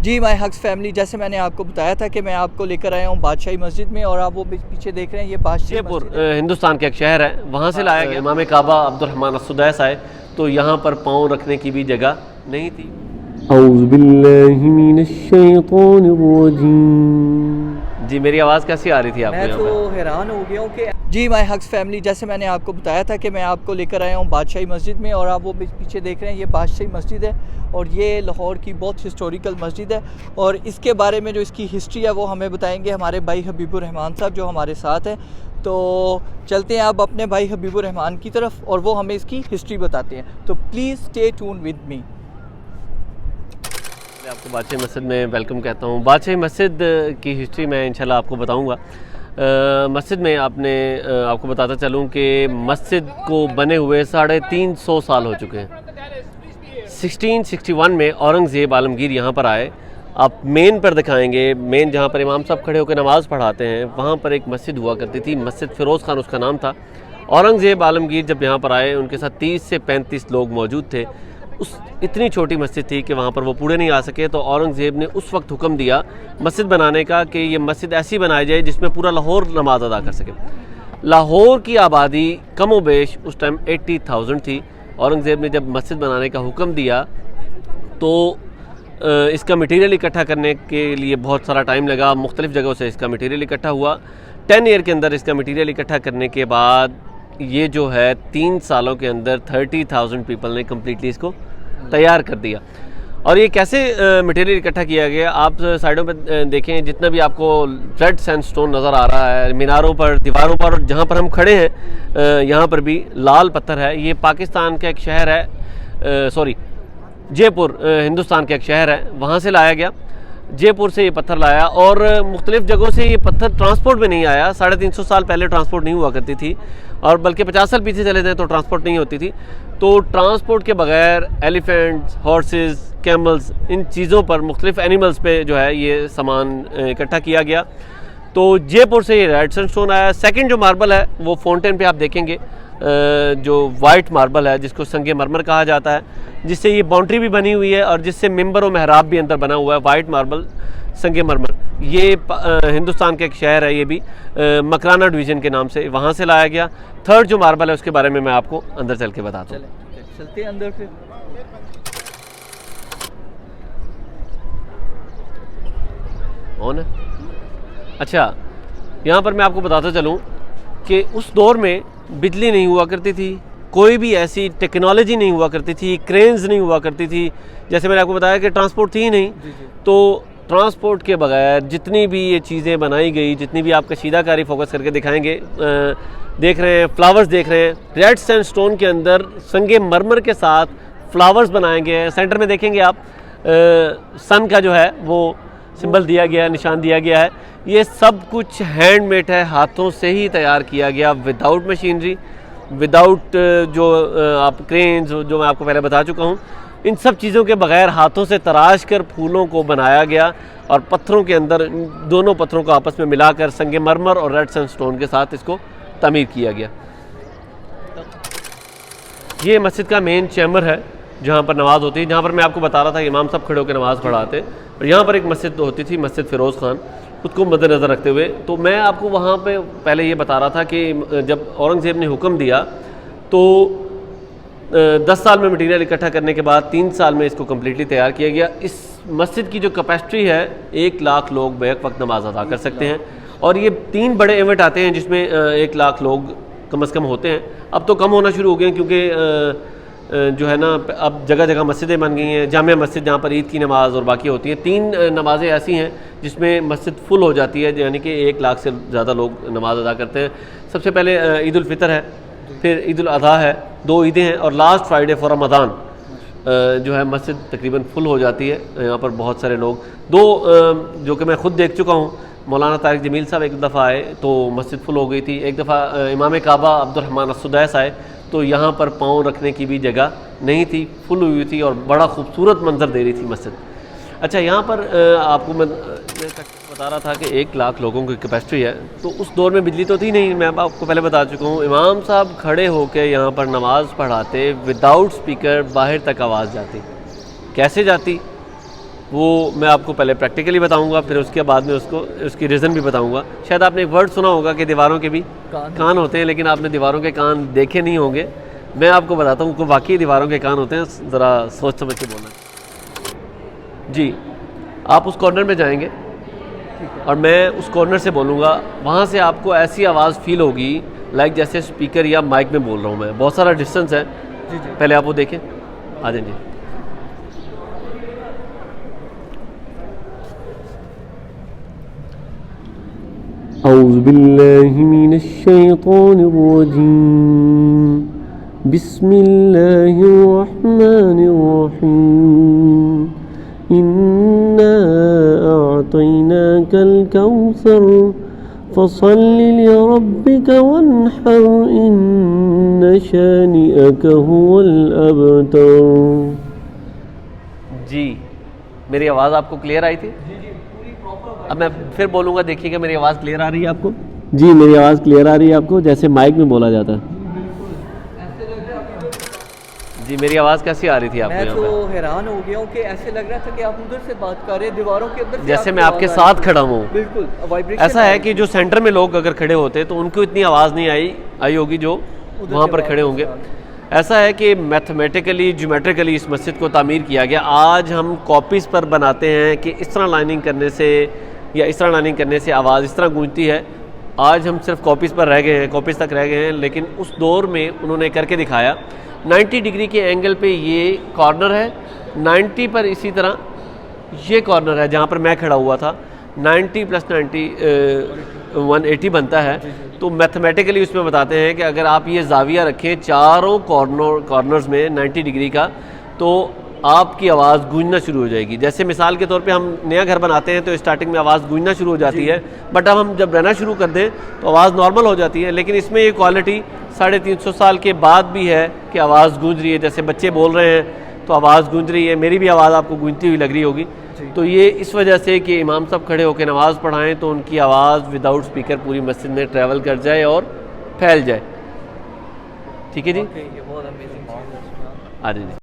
Ji my हक्स family, जैसे मैंने आपको बताया था कि मैं आपको लेकर आया हूँ बादशाही मस्जिद में, और आप वो पीछे देख रहे हैं ये बादशाही जयपुर हिंदुस्तान का एक शहर है, वहाँ से लाया गया। इमाम काबा अब्दुर्रहमान अस्सुदैस आए तो यहाँ पर पाँव रखने की भी जगह नहीं थी। जी मेरी आवाज़ कैसी आ रही थी आपको? मैं तो हैरान हो गया हूँ कि जी माय हक्स फैमिली, जैसे मैंने आपको बताया था कि मैं आपको लेकर आया हूँ बादशाही मस्जिद में, और आप वो पीछे देख रहे हैं ये बादशाही मस्जिद है, और ये लाहौर की बहुत हिस्टोरिकल मस्जिद है। और इसके बारे में जो इसकी हिस्ट्री है वो हमें बताएंगे हमारे भाई हबीबुर रहमान साहब जो हमारे साथ हैं। तो चलते हैं अब अपने भाई हबीबुर रहमान की तरफ, और वो हमें इसकी हिस्ट्री बताते हैं। तो please stay tune with me. मैं आपको बादशाही मस्जिद में वेलकम कहता हूँ। बादशाही मस्जिद की हिस्ट्री मैं इंशाल्लाह आपको बताऊँगा। मस्जिद में आपको बताता चलूँ कि मस्जिद को बने हुए 350 साल हो चुके हैं। 1661 में औरंगज़ेब आलमगीर यहाँ पर आए। आप मेन पर दिखाएंगे, मेन जहाँ पर इमाम साहब खड़े होकर नमाज़ पढ़ाते हैं वहाँ पर एक मस्जिद हुआ करती थी, मस्जिद फ़िरोज़ ख़ान उसका नाम था। औरंगज़ेब आलमगीर जब यहाँ पर आए उनके साथ 30 से 35 लोग मौजूद थे। उस इतनी छोटी मस्जिद थी कि वहाँ पर वो पूरे नहीं आ सके, तो औरंगज़ेब ने उस वक्त हुक्म दिया मस्जिद बनाने का कि ये मस्जिद ऐसी बनाई जाए जिसमें पूरा लाहौर नमाज अदा कर सके। लाहौर की आबादी कम व बेश उस टाइम 80,000 थी। औरंगज़ेब ने जब मस्जिद बनाने का हुक्म दिया तो इसका मटेरियल इकट्ठा करने के लिए बहुत सारा टाइम लगा, मुख्तलिफ़ जगहों से इसका मटेरियल इकट्ठा हुआ। 10 ईयर के अंदर इसका मटेरियल इकट्ठा करने के बाद ये जो है 3 सालों के अंदर 30,000 पीपल ने कम्प्लीटली इसको तैयार कर दिया। और ये कैसे मटेरियल इकट्ठा किया गया, आप साइडों पे देखें, जितना भी आपको रेड सैंडस्टोन नज़र आ रहा है मीनारों पर, दीवारों पर, और जहाँ पर हम खड़े हैं यहाँ पर भी लाल पत्थर है। ये पाकिस्तान का एक शहर है, जयपुर हिंदुस्तान का एक शहर है, वहाँ से लाया गया। जयपुर से ये पत्थर लाया, और मुख्तलिफ़ जगहों से ये पत्थर ट्रांसपोर्ट में नहीं आया। 350 साल पहले ट्रांसपोर्ट नहीं हुआ करती थी, और बल्कि 50 साल पीछे चले जाएँ तो ट्रांसपोर्ट नहीं होती थी। तो ट्रांसपोर्ट के बगैर एलिफेंट्स, हॉर्सेस, कैमल्स, इन चीज़ों पर, मुख्तलिफ़ एनिमल्स पे जो है ये सामान इकट्ठा किया गया। तो जयपुर से ये रेड सैंडस्टोन आया। सेकंड जो मार्बल है वो फाउंटेन पे आप देखेंगे, जो वाइट मार्बल है जिसको संगे मरमर कहा जाता है, जिससे ये बाउंड्री भी बनी हुई है और जिससे मिंबर और महराब भी अंदर बना हुआ है। वाइट मार्बल, संगे मरमर, ये हिंदुस्तान का एक शहर है, ये भी मकराना डिवीज़न के नाम से, वहाँ से लाया गया। थर्ड जो मार्बल है उसके बारे में मैं आपको अंदर चल के बताता हूँ। चलते हैं अंदर फिर। ऑन है। अच्छा, यहाँ पर मैं आपको बताता चलूँ कि उस दौर में बिजली नहीं हुआ करती थी, कोई भी ऐसी टेक्नोलॉजी नहीं हुआ करती थी, क्रेन्स नहीं हुआ करती थी। जैसे मैंने आपको बताया कि ट्रांसपोर्ट थी ही नहीं। तो ट्रांसपोर्ट के बगैर जितनी भी ये चीज़ें बनाई गई, जितनी भी आप कशीदाकारी फोकस करके दिखाएंगे, देख रहे हैं फ्लावर्स, देख रहे हैं रेड सैंडस्टोन के अंदर संगे मरमर के साथ फ्लावर्स बनाए गए हैं। सेंटर में देखेंगे आप सन का जो है वो सिंबल दिया गया है, निशान दिया गया है। ये सब कुछ हैंडमेड है, हाथों से ही तैयार किया गया, विदाउट मशीनरी, विदाउट जो आप क्रेन्स जो मैं आपको पहले बता चुका हूँ, इन सब चीज़ों के बगैर हाथों से तराश कर फूलों को बनाया गया, और पत्थरों के अंदर दोनों पत्थरों को आपस में मिलाकर संगे मरमर और रेड सैंडस्टोन के साथ इसको तमीर किया गया। ये मस्जिद का मेन चैम्बर है जहाँ पर नमाज़ होती है, जहाँ पर मैं आपको बता रहा था इमाम साहब खड़े होकर नमाज़ पढ़ाते। और यहाँ पर एक मस्जिद होती थी, मस्जिद फ़िरोज़ ख़ान, उसको मद्देनज़र रखते हुए। तो मैं आपको वहाँ पे पहले ये बता रहा था कि जब औरंगज़ेब ने हुक्म दिया तो 10 साल में मटीरियल इकट्ठा करने के बाद 3 साल में इसको कम्प्लीटली तैयार किया गया। इस मस्जिद की जो कैपेसिटी है 1 लाख लोग बैक वक्त नमाज़ अदा कर सकते हैं, और ये 3 बड़े इवेंट आते हैं जिसमें 1 लाख लोग कम से कम होते हैं। अब तो कम होना शुरू हो गए क्योंकि जो है ना अब जगह जगह मस्जिदें बन गई हैं। जामिया मस्जिद जहाँ पर ईद की नमाज़ और बाकी होती हैं, 3 नमाज़ें ऐसी हैं जिसमें मस्जिद फुल हो जाती है, यानी कि 1 लाख से ज़्यादा लोग नमाज़ अदा करते हैं। सबसे पहले ईद उल फितर है, फिर ईद उल अज़हा है, 2 ईदें हैं, और लास्ट फ्राइडे फॉर रमज़ान जो है मस्जिद तकरीबन फुल हो जाती है। यहाँ पर बहुत सारे लोग, 2 जो कि मैं ख़ुद देख चुका हूँ, मौलाना तारिक जमील साहब एक दफ़ा आए तो मस्जिद फुल हो गई थी। एक दफ़ा इमाम काबा अब्दुर्रहमान अस्सुदैस आए तो यहाँ पर पाँव रखने की भी जगह नहीं थी, फुल हुई थी और बड़ा खूबसूरत मंजर दे रही थी मस्जिद। अच्छा, यहाँ पर आपको मैं बता रहा था कि 1 लाख लोगों की कैपेसिटी है, तो उस दौर में बिजली तो थी नहीं, मैं आपको पहले बता चुका हूँ। इमाम साहब खड़े होकर यहाँ पर नमाज़ पढ़ाते, विदाउट स्पीकर बाहर तक आवाज़ जाती। कैसे जाती? वो मैं आपको पहले प्रैक्टिकली बताऊंगा, फिर उसके बाद में उसकी रीज़न भी बताऊंगा। शायद आपने एक वर्ड सुना होगा कि दीवारों के भी कान होते हैं, लेकिन आपने दीवारों के कान देखे नहीं होंगे। मैं आपको बताता हूँ कि वाकई दीवारों के कान होते हैं, ज़रा सोच समझ के बोलना। जी, आप उस कॉर्नर में जाएंगे और मैं उस कॉर्नर से बोलूँगा, वहाँ से आपको ऐसी आवाज़ फील होगी लाइक जैसे स्पीकर या माइक में बोल रहा हूँ मैं। बहुत सारा डिस्टेंस है। जी जी, पहले आप वो देखें, आ जाइए। औज़ु बिल्लाहि मिनश शैतानिर रजीम, बिस्मिल्लाहिर रहमानिर रहीम, इन्ना अअतैनाकल कौसर फसल्लि लिरब्बिक वन्हर, इन्न शानिअक हुवल अबतर। जी, मेरी आवाज़ आपको क्लियर आई थी? अब मैं फिर बोलूँगा, देखिएगा मेरी आवाज़ क्लियर आ रही है आपको? जी, मेरी आवाज़ क्लियर आ रही है आपको, जैसे माइक में बोला जाता है। जी, मेरी आवाज़ कैसी आ रही थी आपको? मैं तो हैरान हो गया हूँ कि ऐसे लग रहा था कि आप उधर से बात कर रहे हैं, दीवारों के अंदर से जैसे मैं आपके साथ खड़ा हूँ। बिल्कुल वाइब्रेशन ऐसा है कि जो सेंटर में लोग अगर खड़े होते तो उनको इतनी आवाज़ नहीं आई होगी जो वहाँ पर खड़े होंगे। ऐसा है कि मैथमेटिकली ज्योमेट्रिकली इस मस्जिद को तामीर किया गया। आज हम कॉपीज़ पर बनाते हैं कि इस तरह लाइनिंग करने से या इस तरह लाइनिंग करने से आवाज़ इस तरह गूंजती है। आज हम सिर्फ कॉपीज़ पर रह गए हैं, कॉपीज़ तक रह गए हैं, लेकिन उस दौर में उन्होंने करके दिखाया। 90 डिग्री के एंगल पे ये कॉर्नर है, 90 पर इसी तरह ये कॉर्नर है जहाँ पर मैं खड़ा हुआ था। 90 + 90 180 बनता है। तो मैथमेटिकली उसमें बताते हैं कि अगर आप ये जाविया रखें चारों कॉर्नर्स में 90 डिग्री का, तो आपकी आवाज़ गूंजना शुरू हो जाएगी। जैसे मिसाल के तौर पे हम नया घर बनाते हैं तो स्टार्टिंग में आवाज़ गूंजना शुरू हो जाती है, बट अब हम जब रहना शुरू कर दें तो आवाज़ नॉर्मल हो जाती है। लेकिन इसमें ये क्वालिटी 350 साल के बाद भी है कि आवाज़ गूंज रही है। जैसे बच्चे बोल रहे हैं तो आवाज़ गूंज रही है, मेरी भी आवाज़ आपको गूंजती हुई लग रही होगी। तो ये इस वजह से कि इमाम साहब खड़े होकर नमाज़ पढ़ाएं तो उनकी आवाज़ विदाउट स्पीकर पूरी मस्जिद में ट्रैवल कर जाए और फैल जाए। ठीक है जी, बहुत अमेजिंग। आ जाइए।